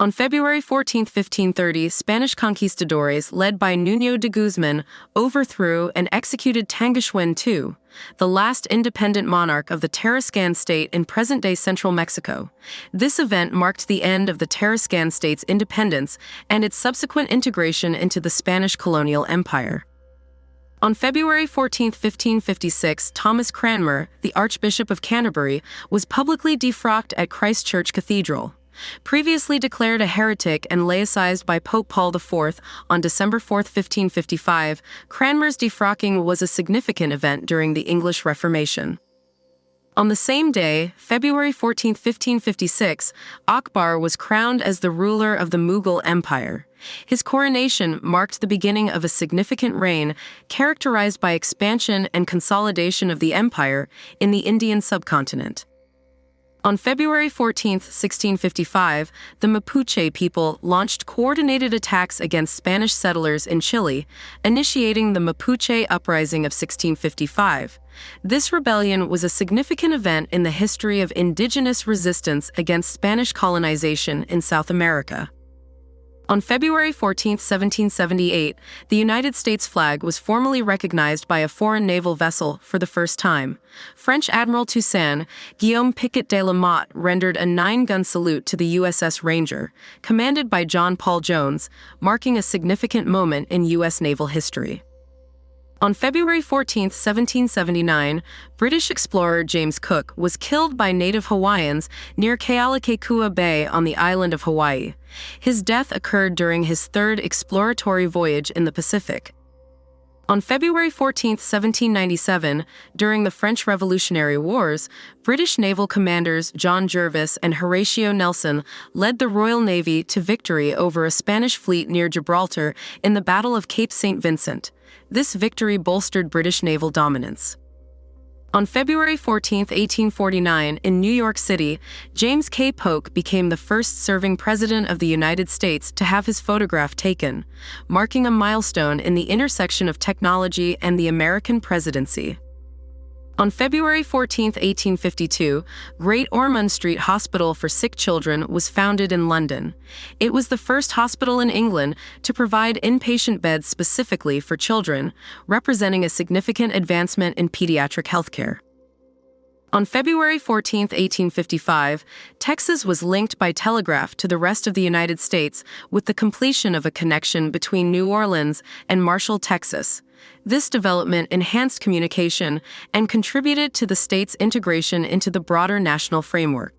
On February 14, 1530, Spanish conquistadors, led by Nuño de Guzmán, overthrew and executed Tangaxuan II, the last independent monarch of the Tarascan state in present-day central Mexico. This event marked the end of the Tarascan state's independence and its subsequent integration into the Spanish colonial empire. On February 14, 1556, Thomas Cranmer, the Archbishop of Canterbury, was publicly defrocked at Christ Church Cathedral. Previously declared a heretic and laicized by Pope Paul IV on December 4, 1555, Cranmer's defrocking was a significant event during the English Reformation. On the same day, February 14, 1556, Akbar was crowned as the ruler of the Mughal Empire. His coronation marked the beginning of a significant reign characterized by expansion and consolidation of the empire in the Indian subcontinent. On February 14, 1655, the Mapuche people launched coordinated attacks against Spanish settlers in Chile, initiating the Mapuche uprising of 1655. This rebellion was a significant event in the history of indigenous resistance against Spanish colonization in South America. On February 14, 1778, the United States flag was formally recognized by a foreign naval vessel for the first time. French Admiral Toussaint Guillaume Piquet de la Motte rendered a 9-gun salute to the USS Ranger, commanded by John Paul Jones, marking a significant moment in U.S. naval history. On February 14, 1779, British explorer James Cook was killed by native Hawaiians near Kealakekua Bay on the island of Hawaii. His death occurred during his third exploratory voyage in the Pacific. On February 14, 1797, during the French Revolutionary Wars, British naval commanders John Jervis and Horatio Nelson led the Royal Navy to victory over a Spanish fleet near Gibraltar in the Battle of Cape St. Vincent. This victory bolstered British naval dominance. On February 14, 1849, in New York City, James K. Polk became the first serving president of the United States to have his photograph taken, marking a milestone in the intersection of technology and the American presidency. On February 14, 1852, Great Ormond Street Hospital for Sick Children was founded in London. It was the first hospital in England to provide inpatient beds specifically for children, representing a significant advancement in pediatric healthcare. On February 14, 1855, Texas was linked by telegraph to the rest of the United States with the completion of a connection between New Orleans and Marshall, Texas. This development enhanced communication and contributed to the state's integration into the broader national framework.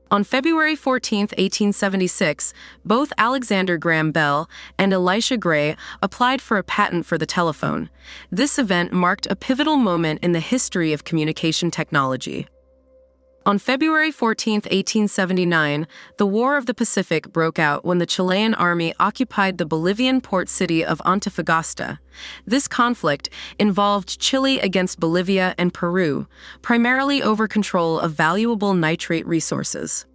On February 14, 1876, both Alexander Graham Bell and Elisha Gray applied for a patent for the telephone. This event marked a pivotal moment in the history of communication technology. On February 14, 1879, the War of the Pacific broke out when the Chilean army occupied the Bolivian port city of Antofagasta. This conflict involved Chile against Bolivia and Peru, primarily over control of valuable nitrate resources.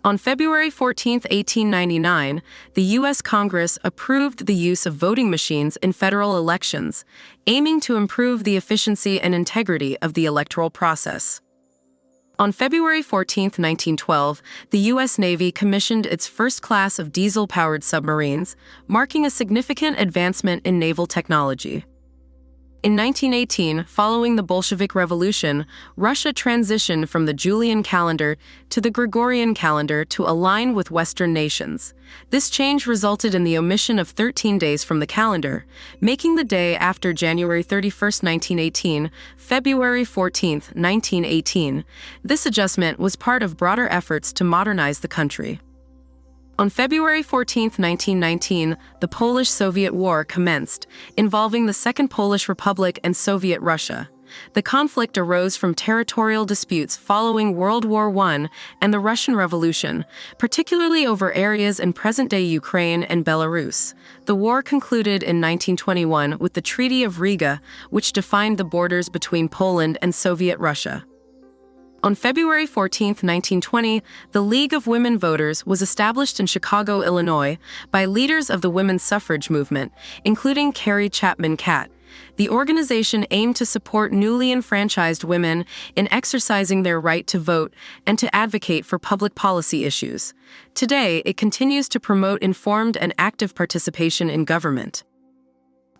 On February 14, 1899, the U.S. Congress approved the use of voting machines in federal elections, aiming to improve the efficiency and integrity of the electoral process. On February 14, 1912, the U.S. Navy commissioned its first class of diesel-powered submarines, marking a significant advancement in naval technology. In 1918, following the Bolshevik Revolution, Russia transitioned from the Julian calendar to the Gregorian calendar to align with Western nations. This change resulted in the omission of 13 days from the calendar, making the day after January 31, 1918, February 14, 1918. This adjustment was part of broader efforts to modernize the country. On February 14, 1919, the Polish-Soviet War commenced, involving the Second Polish Republic and Soviet Russia. The conflict arose from territorial disputes following World War I and the Russian Revolution, particularly over areas in present-day Ukraine and Belarus. The war concluded in 1921 with the Treaty of Riga, which defined the borders between Poland and Soviet Russia. On February 14, 1920, the League of Women Voters was established in Chicago, Illinois, by leaders of the women's suffrage movement, including Carrie Chapman Catt. The organization aimed to support newly enfranchised women in exercising their right to vote and to advocate for public policy issues. Today, it continues to promote informed and active participation in government.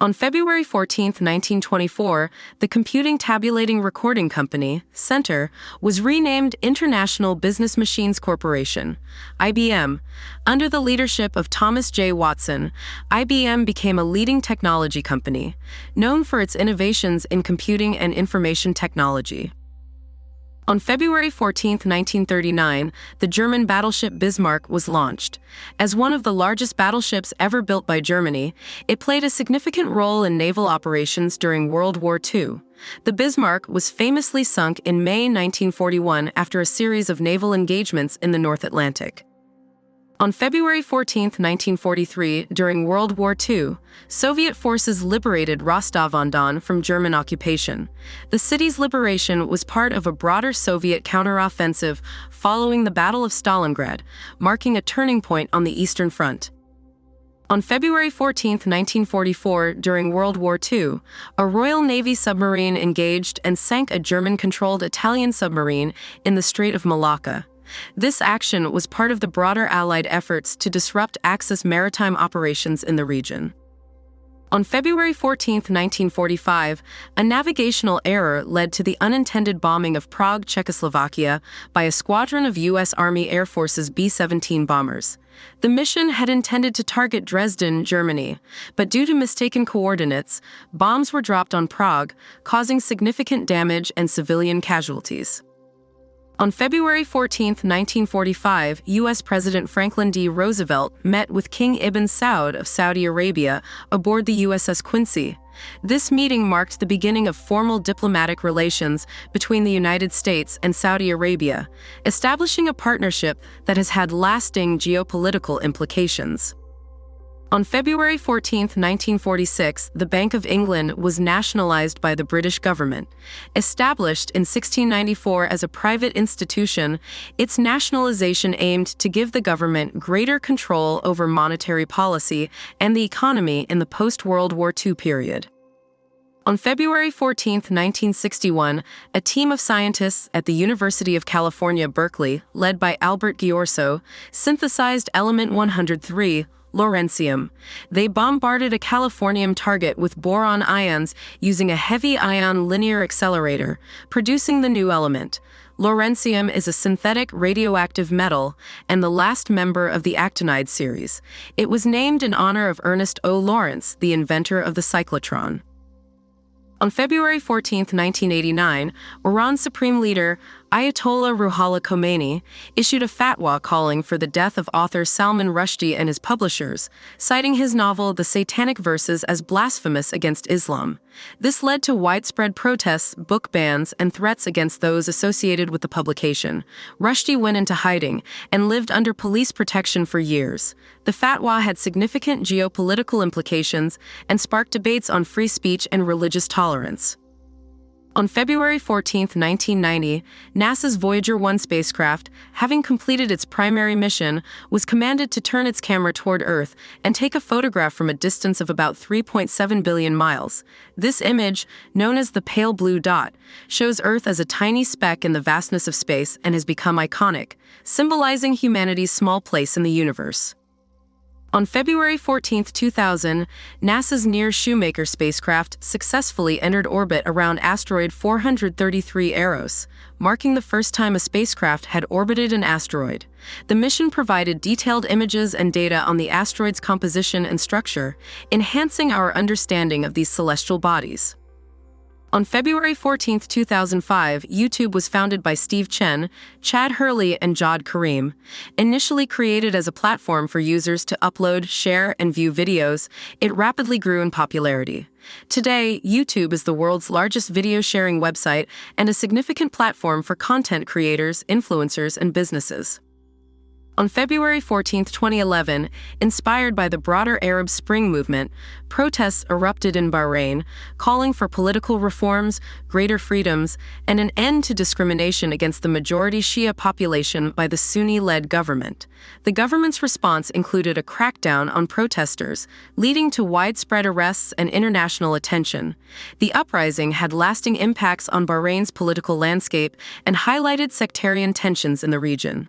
On February 14, 1924, the Computing Tabulating Recording Company, Center, was renamed International Business Machines Corporation, IBM. Under the leadership of Thomas J. Watson, IBM became a leading technology company, known for its innovations in computing and information technology. On February 14, 1939, the German battleship Bismarck was launched. As one of the largest battleships ever built by Germany, it played a significant role in naval operations during World War II. The Bismarck was famously sunk in May 1941 after a series of naval engagements in the North Atlantic. On February 14, 1943, during World War II, Soviet forces liberated Rostov-on-Don from German occupation. The city's liberation was part of a broader Soviet counteroffensive following the Battle of Stalingrad, marking a turning point on the Eastern Front. On February 14, 1944, during World War II, a Royal Navy submarine engaged and sank a German-controlled Italian submarine in the Strait of Malacca. This action was part of the broader Allied efforts to disrupt Axis maritime operations in the region. On February 14, 1945, a navigational error led to the unintended bombing of Prague, Czechoslovakia, by a squadron of U.S. Army Air Force's B-17 bombers. The mission had intended to target Dresden, Germany, but due to mistaken coordinates, bombs were dropped on Prague, causing significant damage and civilian casualties. On February 14, 1945, U.S. President Franklin D. Roosevelt met with King Ibn Saud of Saudi Arabia aboard the USS Quincy. This meeting marked the beginning of formal diplomatic relations between the United States and Saudi Arabia, establishing a partnership that has had lasting geopolitical implications. On February 14, 1946, the Bank of England was nationalized by the British government. Established in 1694 as a private institution, its nationalization aimed to give the government greater control over monetary policy and the economy in the post-World War II period. On February 14, 1961, a team of scientists at the University of California, Berkeley, led by Albert Ghiorso, synthesized element 103, lawrencium. They bombarded a californium target with boron ions using a heavy ion linear accelerator, producing the new element. Lawrencium is a synthetic radioactive metal and the last member of the actinide series. It was named in honor of Ernest O. Lawrence, the inventor of the cyclotron. On February 14, 1989, Iran's supreme leader, Ayatollah Ruhollah Khomeini, issued a fatwa calling for the death of author Salman Rushdie and his publishers, citing his novel The Satanic Verses as blasphemous against Islam. This led to widespread protests, book bans, and threats against those associated with the publication. Rushdie went into hiding and lived under police protection for years. The fatwa had significant geopolitical implications and sparked debates on free speech and religious tolerance. On February 14, 1990, NASA's Voyager 1 spacecraft, having completed its primary mission, was commanded to turn its camera toward Earth and take a photograph from a distance of about 3.7 billion miles. This image, known as the pale blue dot, shows Earth as a tiny speck in the vastness of space and has become iconic, symbolizing humanity's small place in the universe. On February 14, 2000, NASA's Near-Shoemaker spacecraft successfully entered orbit around asteroid 433 Eros, marking the first time a spacecraft had orbited an asteroid. The mission provided detailed images and data on the asteroid's composition and structure, enhancing our understanding of these celestial bodies. On February 14, 2005, YouTube was founded by Steve Chen, Chad Hurley, and Jawed Karim. Initially created as a platform for users to upload, share, and view videos, it rapidly grew in popularity. Today, YouTube is the world's largest video-sharing website and a significant platform for content creators, influencers, and businesses. On February 14, 2011, inspired by the broader Arab Spring movement, protests erupted in Bahrain, calling for political reforms, greater freedoms, and an end to discrimination against the majority Shia population by the Sunni-led government. The government's response included a crackdown on protesters, leading to widespread arrests and international attention. The uprising had lasting impacts on Bahrain's political landscape and highlighted sectarian tensions in the region.